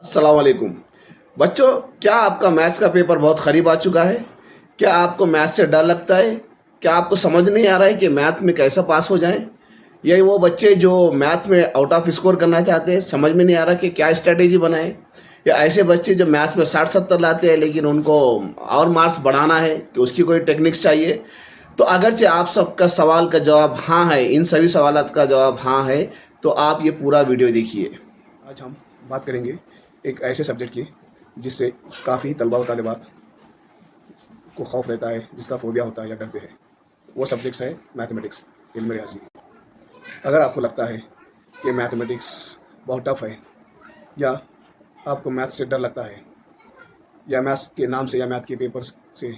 अस्सलाम वालेकुम। बच्चों, क्या आपका मैथ्स का पेपर बहुत करीब आ चुका है? क्या आपको मैथ्स से डर लगता है? क्या आपको समझ नहीं आ रहा है कि मैथ में कैसा पास हो जाएं? यही वो बच्चे जो मैथ में आउट ऑफ स्कोर करना चाहते हैं, समझ में नहीं आ रहा कि क्या स्ट्रेटेजी बनाएं? या ऐसे बच्चे जो मैथ्स में 60-70 लाते हैं लेकिन उनको और मार्क्स बढ़ाना है कि उसकी कोई टेक्निक्स चाहिए? तो अगरचे आप सबका सवाल का जवाब हाँ है, इन सभी सवालात का जवाब हाँ है, तो आप ये पूरा वीडियो देखिए। आज हम बात करेंगे एक ऐसे सब्जेक्ट की जिससे काफ़ी तलबा व तालिबात को खौफ रहता है, जिसका फोबिया होता है या डरते हैं। वो सब्जेक्ट्स है मैथमेटिक्स, इल्म रियाजी। अगर आपको लगता है कि मैथमेटिक्स बहुत टफ है, या आपको मैथ से डर लगता है, या मैथ्स के नाम से या मैथ के पेपर से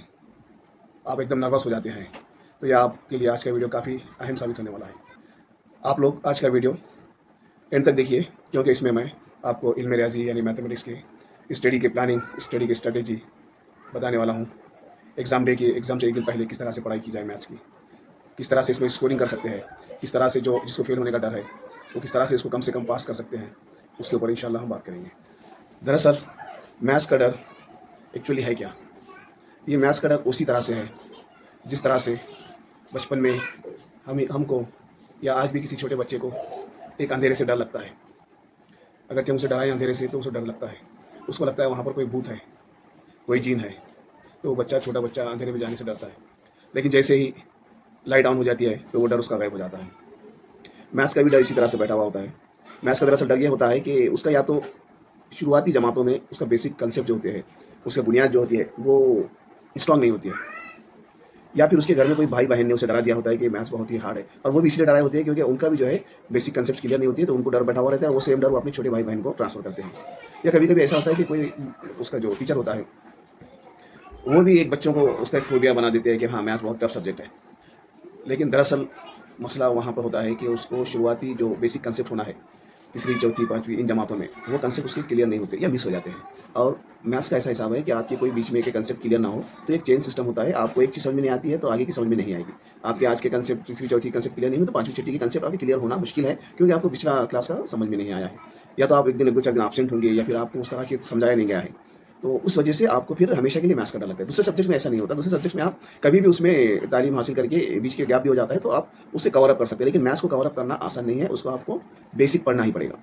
आप एकदम नर्वस हो जाते हैं, तो यह आपके लिए आज का वीडियो काफ़ी अहम साबित होने वाला है। आप लोग आज का वीडियो एंड तक देखिए, क्योंकि इसमें मैं आपको इल्म रियाजी यानी मैथमेटिक्स के स्टडी के प्लानिंग, स्टडी की स्ट्रेटेजी बताने वाला हूँ। एग्ज़ाम से एक दिन पहले किस तरह से पढ़ाई की जाए मैथ्स की, किस तरह से इसमें स्कोरिंग कर सकते हैं, किस तरह से जो जिसको फेल होने का डर है वो किस तरह से इसको कम से कम पास कर सकते हैं, उसके ऊपर इंशाल्लाह हम बात करेंगे। दरअसल मैथ्स का डर एक्चुअली है क्या? ये मैथ्स का डर उसी तरह से है जिस तरह से बचपन में हमको या आज भी किसी छोटे बच्चे को एक अंधेरे से डर लगता है। अगर उसे डराएं अंधेरे से तो उसे डर लगता है, उसको लगता है वहाँ पर कोई भूत है, कोई जीन है, तो छोटा बच्चा अंधेरे में जाने से डरता है। लेकिन जैसे ही लाइट डाउन हो जाती है तो वो डर उसका गायब हो जाता है। मैथ्स का भी डर इसी तरह से बैठा हुआ होता है। मैथ्स का दरअसल डर ये होता है कि उसका या तो शुरुआती जमातों में उसका बेसिक कंसेप्ट जो होते हैं, उसका बुनियाद जो होती है वो स्ट्रांग नहीं होती है, या फिर उसके घर में कोई भाई बहन ने उसे डरा दिया होता है कि मैथ्स बहुत ही हार्ड है, और वो भी इसलिए डराए होते हैं क्योंकि उनका भी जो है बेसिक कंसेप्ट क्लियर नहीं होती है, तो उनको डर बैठा हुआ रहता है और वो सेम डर वो अपने छोटे भाई बहन को ट्रांसफर करते हैं। या कभी कभी ऐसा होता है कि कोई उसका जो टीचर होता है वो भी एक बच्चों को उसका एक फोबिया बना देते हैं कि हाँ मैथ्स बहुत टफ सब्जेक्ट है। लेकिन दरअसल मसला वहाँ पर होता है कि उसको शुरुआती जो बेसिक कंसेप्ट होना है, तीसरी चौथी पाँचवीं इन जमातों में वो कंसेप्ट उसके क्लियर नहीं होते या मिस हो जाते हैं। और मैथ्स का ऐसा हिसाब है कि आपके कोई बीच में एक कंसेप्ट क्लियर ना हो तो एक चेन सिस्टम होता है। आपको एक चीज़ समझ में नहीं आती है तो आगे की समझ में नहीं आएगी। आपके आज के कंसेप्ट तीसरी चौथी कंसेप्ट क्लियर नहीं हो तो पाँचवीं छठी की कंसेप्ट आपकी क्लियर होना मुश्किल है, क्योंकि आपको पिछला क्लास का समझ में नहीं आया है, या तो आप एक दिन एक दो चार दिन एब्सेंट होंगे, या फिर आपको उस तरह की समझाया नहीं गया है। तो उस वजह से आपको फिर हमेशा के लिए मैथ्स का डर लगता है। दूसरे सब्जेक्ट में ऐसा नहीं होता। दूसरे सब्जेक्ट में आप कभी भी उसमें तालीम हासिल करके बीच के गैप भी हो जाता है तो आप उससे कवर अप कर सकते हैं। लेकिन मैथ्स को कवर अप करना आसान नहीं है, उसको आपको बेसिक पढ़ना ही पड़ेगा।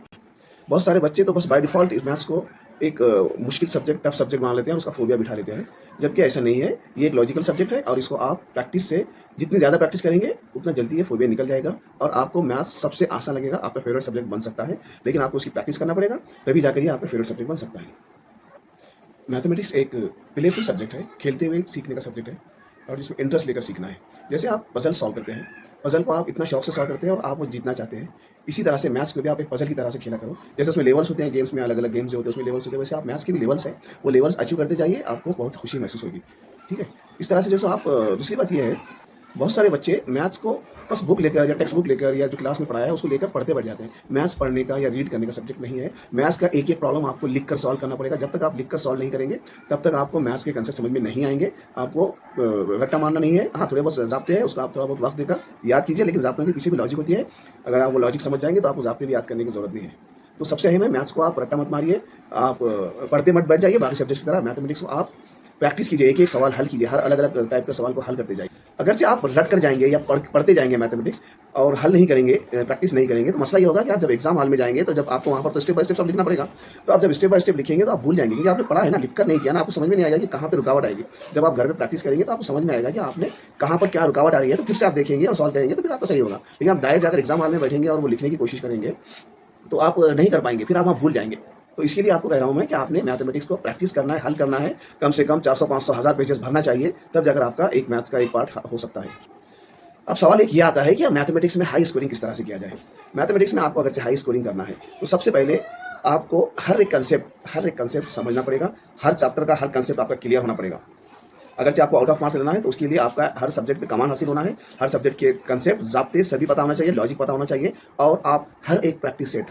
बहुत सारे बच्चे तो बस बाय डिफ़ॉल्ट इस मैथ्स को एक मुश्किल सब्जेक्ट, टफ सब्जेक्ट मान लेते हैं, उसका फोबिया बिठा लेते हैं, जबकि ऐसा नहीं है। ये एक लॉजिकल सब्जेक्ट है और इसको आप प्रैक्टिस से जितनी ज़्यादा प्रैक्टिस करेंगे उतना जल्दी ये फोबिया निकल जाएगा और आपको मैथ्स सबसे आसान लगेगा, आपका फेवरेट सब्जेक्ट बन सकता है। लेकिन आपको उसकी प्रैक्टिस करना पड़ेगा, तभी जाकर ये आपका फेवरेट सब्जेक्ट बन सकता है। मैथमेटिक्स एक प्लेफुल सब्जेक्ट है, खेलते हुए सीखने का सब्जेक्ट है, और जिसमें इंटरेस्ट लेकर सीखना है। जैसे आप पजल सॉल्व करते हैं, पजल को आप इतना शौक से सॉल्व करते हैं और आप वो जीतना चाहते हैं, इसी तरह से मैथ्स को भी आप एक पजल की तरह से खेला करो। जैसे उसमें लेवल्स होते हैं, गेम्स में अलग अलग गेम्स जो होते हैं उसमें लेवल्स होते हैं, वैसे आप मैथ्स के भी लेवल्स हैं, वो लेवल्स अचीव करते जाइए, आपको बहुत खुशी महसूस होगी। ठीक है, इस तरह से जैसे आप दूसरी बात यह है, बहुत सारे बच्चे मैथ्स को बस बुक लेकर या टेक्स्ट बुक लेकर या जो क्लास में पढ़ाया है उसको लेकर पढ़ते बैठ जाते हैं। मैथ्स पढ़ने का या रीड करने का सब्जेक्ट नहीं है। मैथ्स का एक एक प्रॉब्लम आपको लिख कर सॉल्व करना पड़ेगा। जब तक आप लिख कर सॉल्व नहीं करेंगे तब तक आपको मैथ्स के कंसेप्ट समझ में नहीं आएंगे। आपको रट्टा मारना नहीं है, हाँ थोड़े बहुत ज़ाब्ते हैं, उसको आप थोड़ा बहुत वक्त देकर याद कीजिए, लेकिन ज़ाब्तों के पीछे भी लॉजिक होती है। अगर आप वो लॉजिक समझ जाएंगे तो आपको ज़ाब्ते भी याद करने की ज़रूरत नहीं है। तो सबसे अहम है, मैथ्स को आप रट्टा मत मारिए, आप पढ़ते मत बैठ जाइए। बाकी सब्जेक्ट्स की तरह मैथमेटिक्स को आप प्रैक्टिस कीजिए, एक एक सवाल हल कीजिए, हर अलग अलग टाइप के सवाल को हल करते जाइए। अगरचे आप रट कर जाएंगे या पढ़ते जाएंगे मैथमेटिक्स और हल नहीं करेंगे, प्रैक्टिस नहीं करेंगे, तो मसला ये होगा कि आप जब एग्जाम हॉल में जाएंगे तो जब आपको वहाँ पर तो स्टेप बाय स्टेप सब लिखना पड़ेगा, तो आप जब स्टेप बाय स्टेप लिखेंगे तो आप भूल जाएंगे, क्योंकि आपने पढ़ा है ना, लिख कर नहीं किया ना, आपको समझ में नहीं आएगा कि कहाँ पर रुकावट आएगी। जब आप घर में प्रैक्टिस करेंगे तो आपको समझ में आएगा कि आपने कहाँ पर क्या रुकावट आ रही है, तो फिर से आप देखेंगे और सॉल्व करेंगे तो फिर आपका सही होगा। लेकिन आप डायरेक्ट जाकर एग्जाम हॉल में बैठेंगे और वो लिखने की कोशिश करेंगे तो आप नहीं कर पाएंगे, फिर आप वहाँ भूल जाएंगे। तो इसके लिए आपको कह रहा हूँ मैं कि आपने मैथमेटिक्स को प्रैक्टिस करना है, हल करना है, कम से कम 400 500 1000 पेजेस भरना चाहिए, तब जाकर आपका एक मैथ्स का एक पार्ट हो सकता है। अब सवाल एक ये आता है कि मैथमेटिक्स में हाई स्कोरिंग किस तरह से किया जाए। मैथमेटिक्स में आपको अगर हाई स्कोरिंग करना है तो सबसे पहले आपको हर एक कंसेप्ट समझना पड़ेगा, हर चैप्टर का हर कंसेप्ट आपका क्लियर होना पड़ेगा। अगर चाहे आपको आउट ऑफ मार्क्स लेना है तो उसके लिए आपका हर सब्जेक्ट पे कमांड हासिल होना है, हर सब्जेक्ट के कंसेप्ट ज़ाब्ते सभी पता होना चाहिए, लॉजिक पता होना चाहिए, और आप हर एक प्रैक्टिस सेट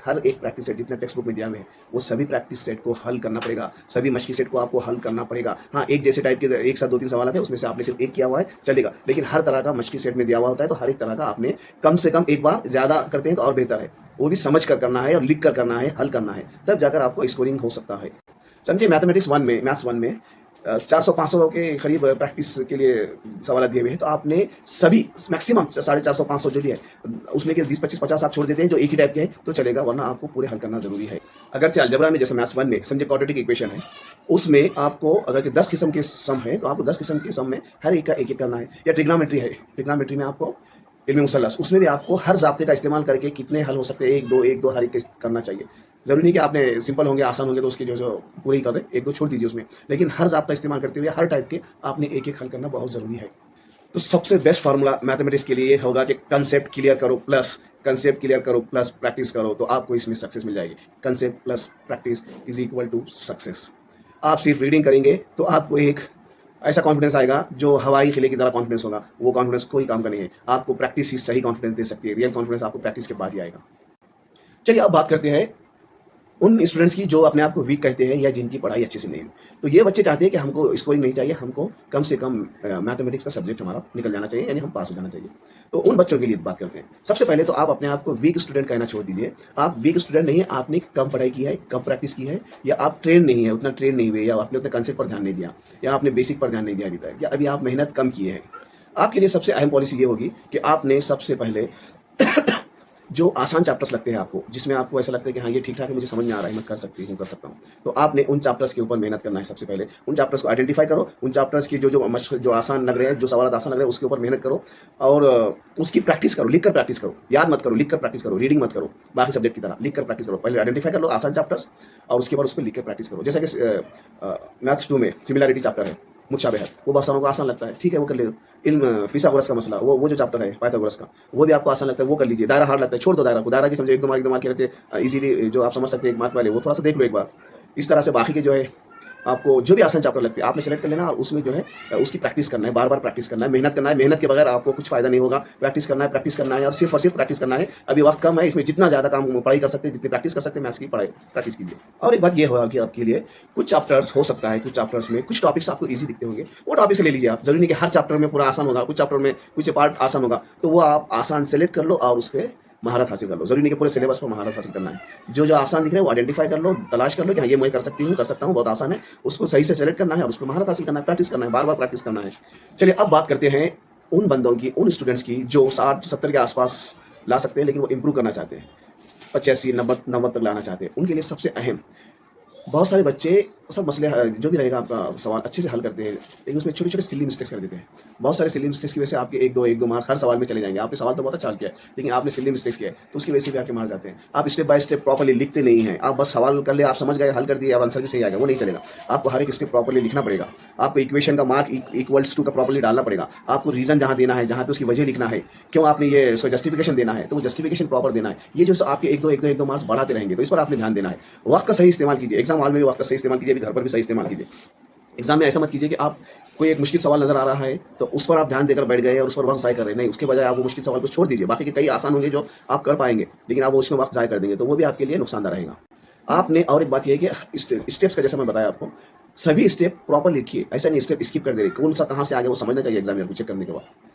जितने टेक्स्ट बुक में दिया हुए हैं वो सभी प्रैक्टिस सेट को हल करना पड़ेगा, सभी मशकी सेट को आपको हल करना पड़ेगा। हाँ, एक जैसे टाइप के एक साथ 2-3 सवाल आते हैं, उसमें से आपने सिर्फ एक किया हुआ है चलेगा, लेकिन हर तरह का मशकी सेट में दिया हुआ होता है, तो हर एक तरह का आपने कम से कम एक बार, ज़्यादा करते हैं तो और बेहतर है, वो भी समझ कर करना है और लिख कर करना है, हल करना है, तब जाकर आपको स्कोरिंग हो सकता है। समझिए मैथमेटिक्स 1 में, मैथ्स 1 में 400-500 के करीब प्रैक्टिस के लिए सवाल दिए हुए हैं, तो आपने सभी मैक्सिमम 450-500 जो भी है उसमें के 20-25-50 आप छोड़ देते हैं जो एक ही टाइप के हैं तो चलेगा, वरना आपको पूरे हल करना जरूरी है। अगर से अलजेब्रा में जैसे मैथ्स 1 में समझे क्वाड्रेटिक इक्वेशन है, उसमें आपको अगर 10 किस्म के सम है तो आपको 10 किस्म के सम में हर एक का एक करना है। या ट्रिग्नोमेट्री है, ट्रिग्नोमेट्री में आपको इल्म मुसल्लस, उसमें भी आपको हर ज़ाब्ते का इस्तेमाल करके कितने हल हो सकते हैं, 1-2 हर एक करना चाहिए। ज़रूरी नहीं कि आपने सिंपल होंगे, आसान होंगे तो उसके जो पूरे ही कर दें, 1-2 छोड़ दीजिए उसमें, लेकिन हर ज़ाब्ता इस्तेमाल करते हुए हर टाइप के आपने एक हल करना बहुत ज़रूरी है। तो सबसे बेस्ट फार्मूला मैथमेटिक्स के लिए होगा कि कंसेप्ट क्लियर करो प्लस प्रैक्टिस करो, तो आपको इसमें सक्सेस मिल जाएगी। Concept plus practice is equal to success. आप सिर्फ रीडिंग करेंगे तो आपको एक ऐसा कॉन्फिडेंस आएगा जो हवाई किले की तरह कॉन्फिडेंस होगा, वो कॉन्फिडेंस कोई काम का नहीं है। आपको प्रैक्टिस ही सही कॉन्फिडेंस दे सकती है, रियल कॉन्फिडेंस आपको प्रैक्टिस के बाद ही आएगा। चलिए अब बात करते हैं उन स्टूडेंट्स की जो अपने आप को वीक कहते हैं या जिनकी पढ़ाई अच्छे से नहीं है। तो ये बच्चे चाहते हैं कि हमको स्कोरिंग नहीं चाहिए, हमको कम से कम मैथमेटिक्स का सब्जेक्ट हमारा निकल जाना चाहिए, यानी हम पास हो जाना चाहिए। तो उन बच्चों के लिए बात करते हैं। सबसे पहले तो आप अपने आप को वीक स्टूडेंट कहना छोड़ दीजिए। आप वीक स्टूडेंट नहीं है, आपने कम पढ़ाई की है, कम प्रैक्टिस की है, या आप ट्रेन नहीं है, उतना ट्रेन नहीं हुए, या आपने उतने कंसेप्ट पर ध्यान नहीं दिया, या आपने बेसिक पर ध्यान नहीं दिया अभी तक, या अभी आप मेहनत कम किए हैं। आपके लिए सबसे अहम पॉलिसी ये होगी कि आपने सबसे पहले जो आसान चैप्टर्स लगते हैं आपको, जिसमें आपको ऐसा लगता है कि हाँ ये ठीक ठाक है, मुझे समझ में आ रहा है, मैं कर सकता हूँ, तो आपने उन चैप्टर्स के ऊपर मेहनत करना है। सबसे पहले उन चैप्टर्स को आइडेंटिफाई करो, उन चैप्टर्स की जो आसान लग रहे हैं, जो सवाल आसान लग रहे हैं उसके ऊपर मेहनत करो, और उसकी प्रैक्टिस करो, लिख कर प्रैक्टिस करो, याद मत करो, लिख कर प्रैक्टिस करो, रीडिंग मत करो, बाकी सब्जेक्ट की तरह लिख कर प्रैक्टिस करो। पहले आइडेंटिफाई कर लो आसान चैप्टर्स और उसके बाद उस पर लिख कर प्रैक्टिस करो। जैसा कि मैथ्स 2 में सिमिलैरिटी चैप्टर है, मुशाबहत, वो बहुत सारों को आसान लगता है, ठीक है वो कर ले। इल्म फिसागोरस का मसला, वो जो चैप्टर है पाइथागोरस का, वो भी आपको आसान लगता है, वो कर लीजिए। दायरा हार्ड लगता है, छोड़ दो दायरा को, दायरा की समझो 1-2 मार्क के रहते हैं इजीली, जो आप समझ सकते हैं 1 मार्क वाले, वो थोड़ा सा देख लो एक बार। इस तरह से बाकी के जो है आपको जो भी आसान चैप्टर लगते हैं आपने सेलेक्ट कर लेना, और उसमें जो है उसकी प्रैक्टिस करना है, बार बार प्रैक्टिस करना है, मेहनत करना है। मेहनत के बगैर आपको कुछ फायदा नहीं होगा। प्रैक्टिस करना है और सिर्फ प्रैक्टिस करना है। अभी वक्त कम है, इसमें जितना ज़्यादा काम पढ़ाई कर सकते हैं, जितनी प्रैक्टिस कर सकते हैं, मैथ्स की पढ़ाई प्रैक्टिस कीजिए। और एक बात ये होगा कि आपके लिए कुछ चैप्टर्स हो सकता है, कुछ चैप्टर्स में कुछ टॉपिक्स आपको ईजी दिखते होंगे, वो टॉपिक से ले लीजिए आप। जरूरी नहीं कि हर चैप्टर में पूरा आसान होगा, कुछ चैप्टर में कुछ पार्ट आसान होगा, तो वो आप आसान सेलेक्ट कर लो और उस पर महारत हासिल कर लो। जरूरी नहीं कि पूरे सिलेबस पर महारत हासिल करना है। जो जो आसान दिख रहा है वो आइडेंटिफाई कर लो, तलाश कर लो कि हाँ ये मैं कर सकता हूँ, बहुत आसान है, उसको सही से सेलेक्ट करना है और उस पर महारत हासिल करना है, प्रैक्टिस करना है, बार बार प्रैक्टिस करना है। चलिए अब बात करते हैं उन बंदों की, उन स्टूडेंट्स की जो 60-70 के आसपास ला सकते हैं, लेकिन वो इंप्रूव करना चाहते हैं, 85-90 तक लाना चाहते हैं। उनके लिए सबसे अहम, बहुत सारे बच्चे सब मसले जो भी रहेगा आपका सवाल अच्छे से हल करते हैं, लेकिन उसमें छोटे छोटे सिली मिस्टेक्स कर देते हैं। बहुत सारे सिली मिस्टेक्स की वजह से आपके 1-2 मार्क हर सवाल में चले जाएंगे। आपने सवाल तो बहुत अच्छा हल किया है, लेकिन आपने सिली मिस्टेक्स किया है, तो उसकी वजह से भी आपके मार्क जाते हैं। आप स्टेप बाय स्टेप प्रॉपर्ली लिखते नहीं हैं। आप बस सवाल कर ले, आप समझ गए, हल कर दिए, अब आंसर भी सही आएगा, वो नहीं चलेगा। आपको हर एक स्टेप प्रॉपर्ली लिखना पड़ेगा। आपको इक्वेशन का मार्क इक्वल्स टू का प्रॉपर्ली डालना पड़ेगा। आपको रीजन जहाँ देना है, जहाँ पे उसकी वजह लिखना है, क्यों आपने ये उसका जस्टिफिकेशन देना है, तो वो जस्टिफिकेशन प्रॉपर देना है। ये जो आपके 1-2 मार्क्स बढ़ाते रहेंगे, तो इस पर आपने ध्यान देना है। वक्त का सही इस्तेमाल कीजिए, एग्जाम हॉल में भी वक्त का सही इस्तेमाल कीजिए, घर पर भी सही इस्तेमाल कीजिए। एग्जाम में ऐसा मत कीजिए कि आप कोई एक मुश्किल सवाल नजर आ रहा है तो उस पर आप ध्यान देकर बैठ गए और उस पर वक्त ज़ाया कर रहे हैं। नहीं, उसके बजाय आप वो मुश्किल सवाल को छोड़ दीजिए। बाकी के कई आसान होंगे जो आप कर पाएंगे, लेकिन आप उसमें वक्त ज़ाया कर देंगे, तो वो भी आपके लिए नुकसानदायक रहेगा। आपने और एक बात यह है कि स्टेप्स का, जैसा मैं बताया आपको, सभी स्टेप प्रॉपर लिखिए। ऐसा नहीं स्टेप स्किप कर दे रहे, कौन सा कहाँ से आ गया वो समझना चाहिए एग्जामिनर को चेक करने के बाद।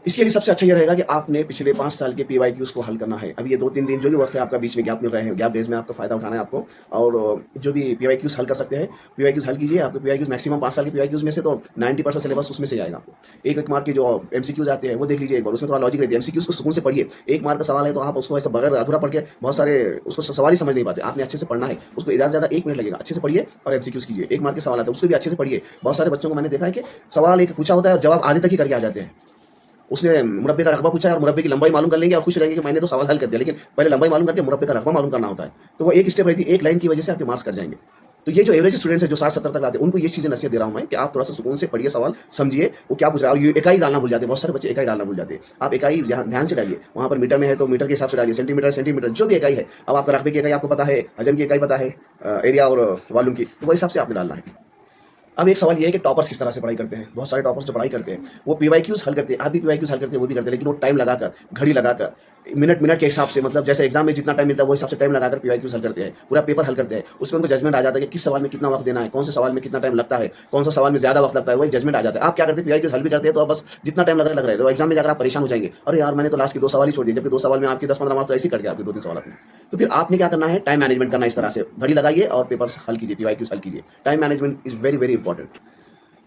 इसके लिए सबसे अच्छा ये रहेगा कि आपने पिछले 5 साल के PYQs को हल करना है। अब ये 2-3 दिन जो भी वक्त है आपका बीच में गैप मिल रहे हैं, गैप डेज में आपका फायदा उठाना है आपको, और जो भी PYQs हल कर सकते हैं PYQs हल कीजिए। आपके PYQs मैक्सिमम 5 साल के PYQs में से तो 90% सिलेबस उसमें से आएगा आपको। एक मार्क के जो MCQs आते हैं वो देख लीजिए एक बार, उसमें थोड़ा लॉजिक रहती है। MCQs को सुकून से पढ़िए। 1 मार्क का सवाल है तो आप उसको ऐसा बगैर अधूरा पढ़ के बहुत सारे उसको सवाल ही समझ नहीं पाते। आपने अच्छे से पढ़ना है, उसको ज़्यादा 1 मिनट लगेगा, अच्छे से पढ़िए और MCQs कीजिए। 1 मार्क के सवाल आता है उसको भी अच्छे से पढ़िए। बहुत सारे बच्चों को मैंने देखा है कि सवाल एक पूछा होता है और जवाब आधे तक ही करके आ जाते हैं। उसने मुरब्बे का रकबा पूछा है और मुरब्बे की लंबाई मालूम कर लेंगे और खुश रहेंगे कि मैंने तो सवाल हल कर दिया, लेकिन पहले लंबाई मालूम करके मुरब्बे का रकबा मालूम करना होता है। तो वो एक स्टेप रहती है, एक लाइन की वजह से आपके मार्क्स कट जाएंगे। तो ये जो एवरेज स्टूडेंट्स है जो 60-70 तक आते हैं, उनको ये चीज़ें नसीहत दे रहा हूँ मैं कि आप थोड़ा सा सुकून से पढ़िए, सवाल समझिए वो क्या पूछ रहा है। और ये इकाई डालना भूल जाते हैं, बहुत सारे बच्चे इकाई डालना भूल जाते हैं। आप इकाई ध्यान से डालिए, वहाँ पर मीटर में है तो मीटर के हिसाब से डालिए, सेंटीमीटर जो भी इकाई है। अब आपका रकबे की इकाई आपको पता है, हजम की इकाई पता है, एरिया और वॉल्यूम की, तो वो हिसाब से आपने डालना है। अब एक सवाल ये है कि टॉपर्स किस तरह से पढ़ाई करते हैं। बहुत सारे टॉपर्स जो पढ़ाई करते हैं वो पीवाईक्यूज हल करते हैं, आप भी पीवाईक्यूज हल करते हैं, वो भी करते हैं, लेकिन वो टाइम लगाकर, घड़ी लगाकर, मिनट मिनट के हिसाब से, मतलब जैसे एग्जाम में जितना टाइम मिलता है वो हिसाब से टाइम लगाकर पीवाईक्यूज हल करते हैं, पूरा पेपर हल करते हैं। उसमें उनको जजमेंट आ जाता है कि किस सवाल में कितना वक्त देना है, कौन से सवाल में कितना टाइम लगता है, कौन सा सवाल में ज्यादा वक्त लगता है, वही जजमेंट आ जाता है। आप क्या करते हैं, पीवाईक्यूज हल भी करते हैं तो आप बस जितना टाइम लग रहा है तो एग्जाम में जाकर आप परेशान हो जाएंगे, अरे यार मैंने तो लास्ट के 2 सवाल ही छोड़ दिए, जबकि 2 सवाल में आपके 10-15 मार्क्स तो ऐसे ही कट गया आपके 2-3 सवाल में। तो फिर आपने क्या करना है, टाइम मैनेजमेंट करना, इस तरह से घड़ी लगाइए और पेपर हल कीजिए, पीवाईक्यूज हल कीजिए। Time management is very very important.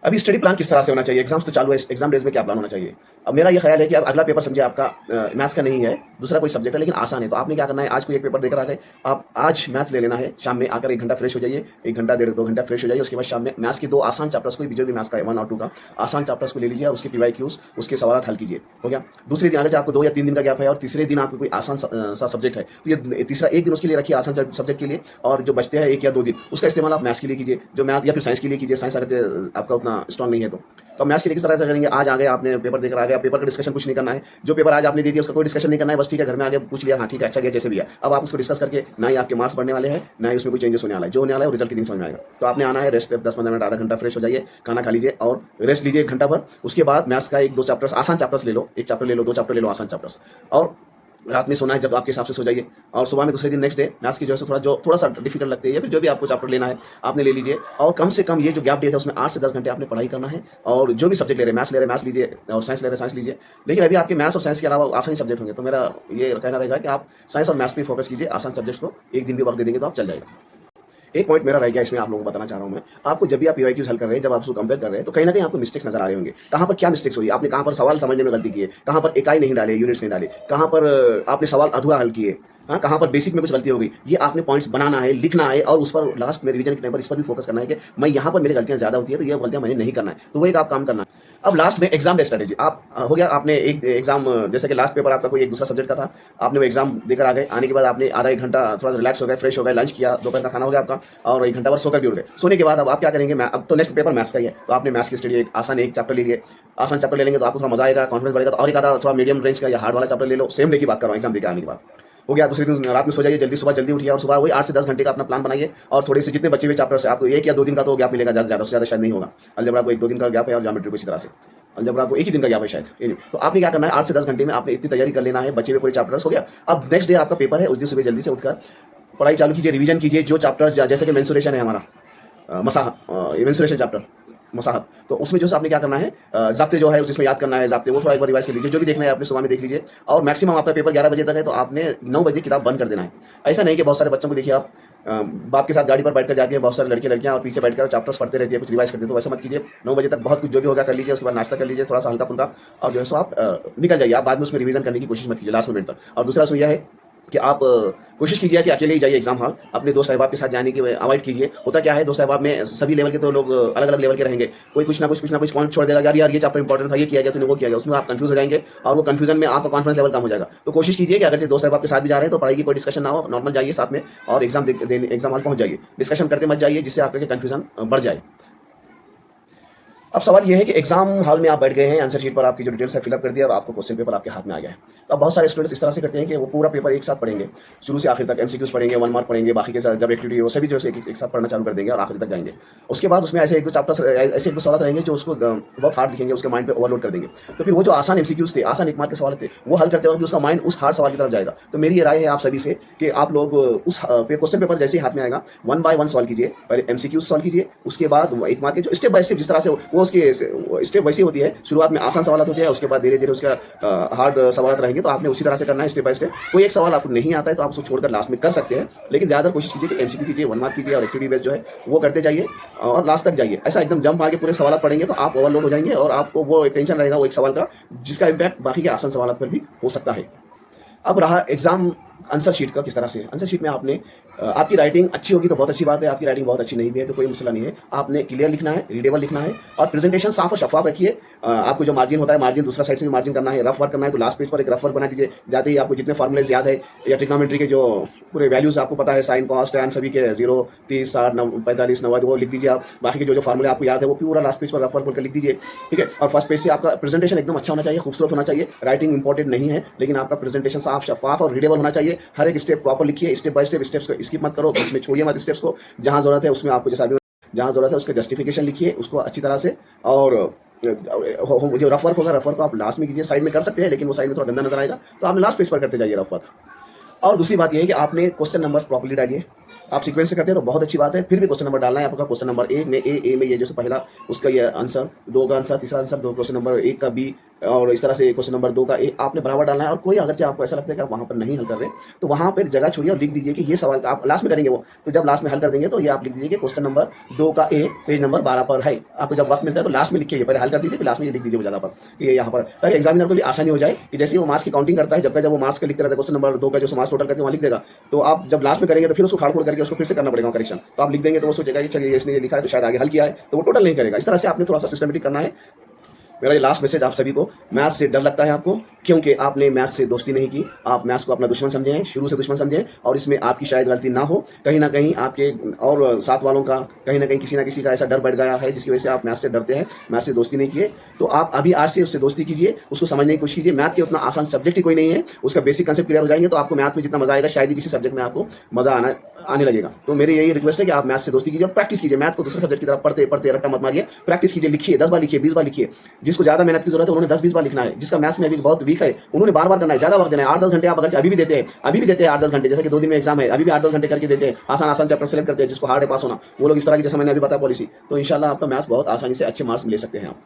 अभी स्टडी प्लान किस तरह से होना चाहिए, एग्जाम्स तो चालू है, एग्जाम डेज में क्या प्लान होना चाहिए। अब मेरा ये ख्याल है कि अब अगला पेपर समझिए आपका मैथ्स का नहीं है, दूसरा कोई सब्जेक्ट है लेकिन आसान है, तो आपने क्या करना है, आज कोई एक पेपर देकर आ गए, आप आज मैथ्स ले लेना है, शाम में आकर 1 घंटा फ्रेश हो जाइए, 1 घंटा 1.5-2 घंटा फ्रेश हो जाइए, उसके बाद शाम में मैथ्स के 2 आसान चैप्टर्स को, जो भी मैथ्स का है 1 और 2 का आसान चैप्टर्स को ले लीजिए और उसके पीवाईक्यूज, उसके सवाल हल कीजिए, हो गया। दूसरे दिन अगर आपको 2 या 3 दिन का गैप है और तीसरे दिन आपको कोई आसान सा सब्जेक्ट है तो ये तीसरा एक दिन उसके लिए रखिए, आसान सब्जेक्ट के लिए, और जो बचते हैं 1 या 2 दिन उसका इस्तेमाल आप मैथ्स के लिए कीजिए, जो मैथ या फिर साइंस के लिए कीजिए, साइंस अगर आपका उतना स्ट्रॉन्ग नहीं है तो मैथ्स के लिए किस तरह से करेंगे, आज आ गए आपने पेपर देकर आ गए, पेपर का डिस्कशन कुछ नहीं करना है, जो पेपर आज आपने दे दिया उसका कोई डिस्कशन नहीं करना है, बस ठीक है घर में आगे पूछ लिया, हाँ ठीक है अच्छा गया जैसे भी है, अब आप उसको डिस्कस करके ना ही आपके मार्क्स बढ़ने वाले हैं, ना ही उसमें कोई चेंजेस होने वाला है, जो होने वाला है वो रिजल्ट के दिन समझ में आएगा। तो आपने आना है, रेस्ट 10-15 मिनट, आधा घंटा फ्रेश हो जाइए, खाना खा लीजिए और रेस्ट लीजिए 1 घंटा भर। उसके बाद मैथ्स का 1-2 चैप्टर्स, आसान चैप्टर्स ले लो, 1 चैप्टर ले लो, 2 चैप्टर ले लो आसान चैप्टर्स, और रात में सोना है जब आपके हिसाब से सो जाइए, और सुबह में दूसरे दिन नेक्स्ट डे मैथ्स की जो है थोड़ा सा डिफिकल्ट लगती है या फिर जो भी आपको चैप्टर लेना है आपने ले लीजिए, और कम से कम ये जो गैप डेज है उसमें 8 से 10 घंटे आपने पढ़ाई करना है, और जो भी सब्जेक्ट ले रहे हैं, मैथ्स ले रहे हैं मैथ्स लीजिए, और साइंस ले रहे हैं साइंस लीजिए, लेकिन अभी आपके मैथ्स और साइंस के अलावा आसान सब्जेक्ट होंगे, तो मेरा ये कहना रहेगा कि आप साइंस और मैथ्स पे फोकस कीजिए, आसान सब्जेक्ट को एक दिन भी वक्त दे देंगे तो आप चल जाएगा। एक पॉइंट मेरा रह गया इसमें आप लोगों को बताना चाह रहा हूं मैं, आपको जब भी आप पीवाईक्यूज हल कर रहे हैं, जब आप उसको कंपेयर कर रहे हैं तो कहीं ना कहीं आपको मिस्टेक्स नजर आ रहे होंगे, कहां पर क्या मिस्टेक्स हुई, आपने कहां पर सवाल समझने में गलती की है, कहां पर इकाई नहीं डाले, यूनिट्स नहीं डाले, कहां पर आपने सवाल अधूरा हल किए, हाँ कहां पर बेसिक में कुछ गलती हो गई, ये आपने पॉइंट्स बनाना है, लिखना है, और उस पर लास्ट में रिवीजन के टाइम पर इस पर भी फोकस करना है कि मैं यहाँ पर मेरी गलतियां ज्यादा होती है तो ये गलतियां मैंने नहीं करना है, तो वो एक आप काम करना है। अब लास्ट में एग्जाम डे स्ट्रेटेजी, आप हो गया आपने एक एग्जाम, जैसे कि लास्ट पेपर आपका कोई एक दूसरा सब्जेक्ट का था, आपने वो एग्जाम देकर आ गए, आने के बाद आपने आधा 1 घंटा थोड़ा रिलैक्स हो गए, फ्रेश हो गए, लंच किया, दोपहर का खाना हो गया आपका, और 1 घंटा भर सोकर भी उठ गए। सोने के बाद अब आप क्या करेंगे, अब तो नेक्स्ट पेपर मैथ्स का ही है, तो आपने मैथ्स की स्टडी एक चैप्टर ले लिए, आसान चैप्टर ले लेंगे तो आपको थोड़ा मजा आएगा, कॉन्फिडेंस बढ़ेगा, तो और एक आधा थोड़ा मीडियम रेंज का या हार्ड वाला चैप्टर ले लो, सेम डे की बात कर रहा हूँ, एग्जाम देकर आने के बाद हो गया। दूसरे दिन रात में सो जाइए, जल्दी सुबह जल्दी उठिए, और सुबह वही 8 से 10 घंटे का अपना प्लान बनाइए, और थोड़े से जितने बचे हुए चैप्टर से आपको 1 या 2 दिन का तो गैप मिलेगा, ज़्यादा से ज़्यादा शायद नहीं होगा, अलजेब्रा को 1-2 दिन का गैप है, और ज्योमेट्री को इसी तरह से अलजेब्रा को 1 ही दिन का गैप है शायद। तो आपने क्या करना है, 8 से 10 घंटे में आपने इतनी तैयारी कर लेना है, बचे हुए पूरे चैप्टर्स हो गया। अब नेक्स्ट डे आपका पेपर है, उस दिन सुबह जल्दी से उठकर पढ़ाई चालू कीजिए, रिवीजन कीजिए, जो चैप्टर्स जैसे कि मेंसुरेशन है हमारा मेंसुरेशन चैप्टर मसाहत, तो उसमें जो आपने क्या करना है, ज़ाब्ते जो है जिसमें याद करना है ज़ाब्ते, वो थोड़ा एक बार रिवाइज कर लीजिए, जो भी देखना है आपने सुबह में देख लीजिए, और मैक्सिमम आपका पेपर 11 बजे तक है तो आपने 9 बजे किताब बंद कर देना है। ऐसा नहीं कि बहुत सारे बच्चों को देखिए आप बाप के साथ गाड़ी पर बैठकर जाती है, बहुत सारे लड़के लड़कियां और पीछे बैठकर चैप्टर्स पढ़ते रहती है, कुछ रिवाइज करते हैं, तो वैसा मत कीजिए। 9 बजे तक बहुत कुछ जो भी होगा कर लीजिए, उसके बाद नाश्ता कर लीजिए, थोड़ा सा हल्का फुल्का, और जो है सो आप निकल जाइए, आप बाद में उसमें रिवीजन करने की कोशिश मत कीजिए लास्ट मिनट तक। और दूसरा उसमें यह है कि आप कोशिश कीजिए कि अकेले ही जाइए एग्जाम हॉल, अपने दोस्त अहबाब के साथ जाने की अवॉइड कीजिए। होता क्या है, दोस्त अहबाब में सभी लेवल के तो लोग अलग अलग लेवल के रहेंगे, कोई कुछ ना कुछ पॉइंट छोड़ देगा, यार ये चैप्टर इंपॉर्टेंट था, ये किया गया तूने वो किया गया, उसमें आप कंफ्यूज हो जाएंगे, और वो कंफ्यूजन में आपका कॉन्फिडेंस लेवल कम हो जाएगा। तो कोशिश कीजिए कि अगर दोस्त अहबाब के साथ भी जा रहे हैं तो पढ़ाई की कोई डिस्कशन ना हो, नॉर्मल जाइए साथ में और एग्जाम हॉल पहुंच जाइए, डिस्कशन करते मत जाइए जिससे आपके कंफ्यूजन बढ़ जाए। अब सवाल यह है कि एग्जाम हॉल में आप बैठ गए हैं, आंसर शीट पर आपकी जो डिटेल्स है फिलअप कर दिया, और आपको क्वेश्चन पेपर आपके हाथ में आ गया है। तो अब बहुत सारे स्टूडेंट्स इस तरह से करते हैं कि वो पूरा पेपर एक साथ पढ़ेंगे, शुरू से आखिर तक एमसीक्यूज पढ़ेंगे, 1 मार्क पढ़ेंगे, बाकी के साथ जब एक्टिविटी वो सभी जो है एक साथ पढ़ना चालू कर देंगे और आखिर तक जाएंगे। उसके बाद उसमें ऐसे 1-2 चैप्टर्स, ऐसे 1-2 सवाल रहेंगे जो उसको बहुत हार्ड दिखेंगे, उसके माइंड पे ओवरलोड कर देंगे। तो फिर वो जो आसान एमसीक्यूज थे, आसान 1 मार्क के सवाल थे, वो हल करते वक्त उसका माइंड उस हार्ड सवाल की तरफ जाएगा। तो मेरी ये राय है आप सभी से कि आप लोग उस क्वेश्चन पेपर जैसे ही हाथ में आएगा 1 बाय 1 सॉल्व कीजिए, पहले एमसीक्यूज सॉल्व कीजिए, उसके बाद 1 मार्क के जो स्टेप बाय स्टेप जिस तरह से वो उसकी स्टेप वैसी होती है, शुरुआत में आसान सवाल होते हैं, उसके बाद धीरे धीरे उसका हार्ड सवाल रहेंगे, तो आपने उसी तरह से करना है स्टेप बाय स्टेप। कोई एक सवाल आपको नहीं आता है तो आप उसको छोड़कर लास्ट में कर सकते हैं, लेकिन ज़्यादा कोशिश कीजिए कि एमसीक्यू कीजिए, 1 मार्क कीजिए, और एक्टिविटी बेस्ड जो है वो करते जाइए और लास्ट तक जाइए। ऐसा एकदम जंप मार के पूरे सवाल पढ़ेंगे तो आप ओवरलोड हो जाएंगे, और आपको वो एक टेंशन रहेगा वो एक सवाल का, जिसका इम्पैक्ट बाकी के आसान सवाल पर भी हो सकता है। अब रहा एग्जाम आंसर शीट का, किस तरह से आंसर शीट में आपने आपकी राइटिंग अच्छी होगी तो बहुत अच्छी बात है, आपकी राइटिंग बहुत अच्छी नहीं भी है तो कोई मसला नहीं है, आपने क्लियर लिखना है, रीडेबल लिखना है, और प्रेजेंटेशन साफ और शफाफ रखिए। आपको जो मार्जिन होता है, मार्जिन दूसरा साइड से भी मार्जिन करना है, रफ वर्क करना है तो लास्ट पेज पर एक रफ वर्क बना दीजिए, जाते ही आपको जितने फार्मूलेज याद है या ट्रिग्नोमेट्री के जो पूरे वैल्यूज आपको पता है, साइन कॉस टैन सभी के 0, 30, 60, 45, 90 वो लिख दीजिए आप। बाकी के जो फार्मूले आपको याद है वो पूरा लास्ट पेज पर रफ वर्क करके लिख दीजिए, ठीक है। और फर्स्ट पेज से आपका प्रेजेंटेशन एकदम अच्छा होना चाहिए, खूबसूरत होना चाहिए, राइटिंग इंपॉर्टेंट नहीं है, लेकिन आपका प्रेजेंटेशन साफ शफाफ और रीडेबल होना चाहिए। हर एक स्टेप प्रॉपर लिखिए, स्टेप बाय स्टेप, स्टेप्स को स्किप मत करो, इसमें छोड़िए मत स्टेप्स को, जहां जरूरत है उसमें आपको जैसा भी जहाँ ज़रूरत है उसका जस्टिफिकेशन लिखिए उसको अच्छी तरह से। और जो रफ वर्क होगा, रफ वर्क को आप लास्ट में कीजिए, साइड में कर सकते हैं लेकिन वो साइड में थोड़ा गंदा नजर आएगा, तो आपने लास्ट पेज पर करते जाइए रफ वर्क। और दूसरी बात यह है कि आपने क्वेश्चन नंबर्स प्रॉपर्ली डालिए। आप सीक्वेंस से करते हैं तो बहुत अच्छी बात है, फिर भी क्वेश्चन नंबर डालना है आपका। क्वेश्चन नंबर ए में ए में ये जैसे पहला उसका ये आंसर, 2 का आंसर, तीसरा आंसर, 2 क्वेश्चन नंबर 1 का बी, और इस तरह से क्वेश्चन नंबर 2 का ए आपने बराबर डालना है। और कोई अगर आपको ऐसा लगता है कि आप वहाँ पर नहीं हल कर रहे तो वहाँ पर जगह छोड़िए और लिख दीजिए कि ये सवाल आप लास्ट में करेंगे वो, तो जब लास्ट में हल कर देंगे तो ये आप लिख दीजिए कि क्वेश्चन नंबर 2 का ए पेज नंबर 12 पर है। आपको जब वक्त मिलता है तो लास्ट में लिखिए, पहले हल कर दीजिए फिर लास्ट में ये लिख दीजिए वो जगह पर, ये यहाँ पर, ताकि एग्जामिनर को भी आसानी हो जाए कि जैसे वो मार्क्स की काउंटिंग करता है, जब वो मार्क्स का लिखते रहता है क्वेश्चन नंबर 2 का जो मार्क्स टोटल करके वहाँ लिख देगा, तो आप जब लास्ट में करेंगे तो फिर उसको खाड़ करके उसको फिर से करना पड़ेगा करेक्शन। तो आप लिख देंगे तो वो सोचेगा कि चलिए इसने ये लिखा है तो शायद आगे हल किया है, तो वो टोटल नहीं करेगा। इस तरह से आपने थोड़ा सा सिस्टमेटिक करना है। मेरा ये लास्ट मैसेज आप सभी को, मैथ्स से डर लगता है आपको क्योंकि आपने मैथ्स से दोस्ती नहीं की, आप मैथ्स को अपना दुश्मन समझे हैं, शुरू से दुश्मन समझे, और इसमें आपकी शायद गलती ना हो, कहीं ना कहीं आपके और साथ वालों का कहीं ना कहीं किसी ना किसी का ऐसा डर बैठ गया है जिसकी वजह से आप मैथ्स से डरते हैं, मैथ्स से दोस्ती नहीं किए। तो आप अभी आज से उससे दोस्ती कीजिए, उसको समझने की कोशिश कीजिए। मैथ के उतना आसान सब्जेक्ट ही कोई नहीं है, उसका बेसिक कंसेप्ट क्लियर हो जाएंगे तो आपको मैथ में जितना मजा आएगा शायद ही किसी सब्जेक्ट में आपको मजा आने लगेगा। तो मेरी यही रिक्वेस्ट है कि आप मैथ्स से दोस्ती कीजिए, प्रैक्टिस कीजिए, मैथ को दूसरे सब्जेक्ट की तरफ पढ़ते पढ़ते रट्टा मत मारिए, प्रैक्टिस कीजिए, लिखिए, 10 बार लिखिए, 20 बार लिखिए। जिसको ज्यादा मेहनत की जरूरत है उन्होंने 10-20 बार लिखना है, जिसका मैथ्स में अभी बहुत वीक है उन्होंने बार-बार करना है, ज्यादा वक्त देना है। 8-10 घंटे आप अगर अभी भी देते हैं 8-10 घंटे, जैसे कि 2 दिन में एग्जाम है, अभी भी 8-10 घंटे करके देते हैं, आसान चैप्टर सेलेक्ट करते हैं, जिसको हार्ड है पास होना, वो लोग इस तरह की, जैसे मैंने अभी बताया पॉलिसी, तो इंशाल्लाह आपका मैथ्स बहुत आसानी से अच्छे मार्क्स ले सकते हैं आप।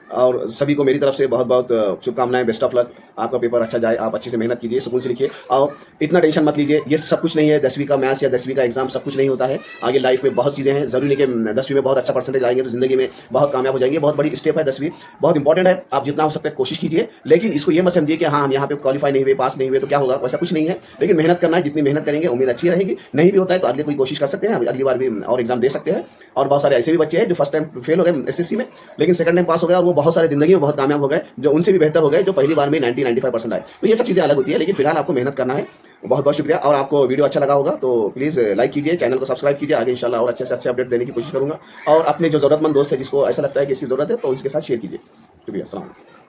और सभी को मेरी तरफ से बहुत बहुत शुभकामनाएं, बेस्ट ऑफ लक, आपका पेपर अच्छा जाए, आप अच्छे से मेहनत कीजिए, सुकून से लिखिए और इतना टेंशन मत लीजिए। ये सब कुछ नहीं है, 10वीं का मैथ्स या 10वीं का एग्जाम सब कुछ नहीं होता है। आगे लाइफ में बहुत चीज़ें हैं, जरूरी नहीं कि 10वीं में बहुत अच्छा परसेंटेज आएंगे तो जिंदगी में बहुत कामयाब हो जाएंगे। बहुत बड़ी स्टेप है 10वीं, बहुत इंपॉर्टेंट है, आप जितना हो सकता है कोशिश कीजिए, लेकिन इसको ये मत समझिए कि हाँ हम यहाँ पे क्वालिफाई नहीं हुए, पास नहीं हुए तो क्या होगा, वैसा कुछ नहीं है। लेकिन मेहनत करना है, जितनी मेहनत करेंगे उम्मीद अच्छी रहेगी। नहीं भी होता है तो अगले कोई कोशिश कर सकते हैं, अगली बार भी और एग्जाम दे सकते हैं। और बहुत सारे ऐसे भी बच्चे हैं जो फर्स्ट टाइम फेल हो गए एसएससी में, लेकिन सेकंड टाइम पास हो गए और वो बहुत सारे जिंदगी में बहुत कामयाब हो गए, जो उनसे भी बेहतर हो गए, जो पहली बार में 90-95% आए। तो ये सब चीज़ें अलग होती है, लेकिन फिलहाल आपको मेहनत करना है। बहुत बहुत शुक्रिया। और आपको वीडियो अच्छा लगा होगा तो प्लीज़ लाइक कीजिए, चैनल को सब्सक्राइब कीजिए। आगे इंशाल्लाह और अच्छे से अच्छे अपडेट देने की कोशिश करूंगा। और अपने जो ज़रूरतमंद दोस्त है जिसको ऐसा लगता है कि इसकी ज़रूरत है तो उसके साथ शेयर कीजिए। शुक्रिया, अस्सलाम वालेकुम।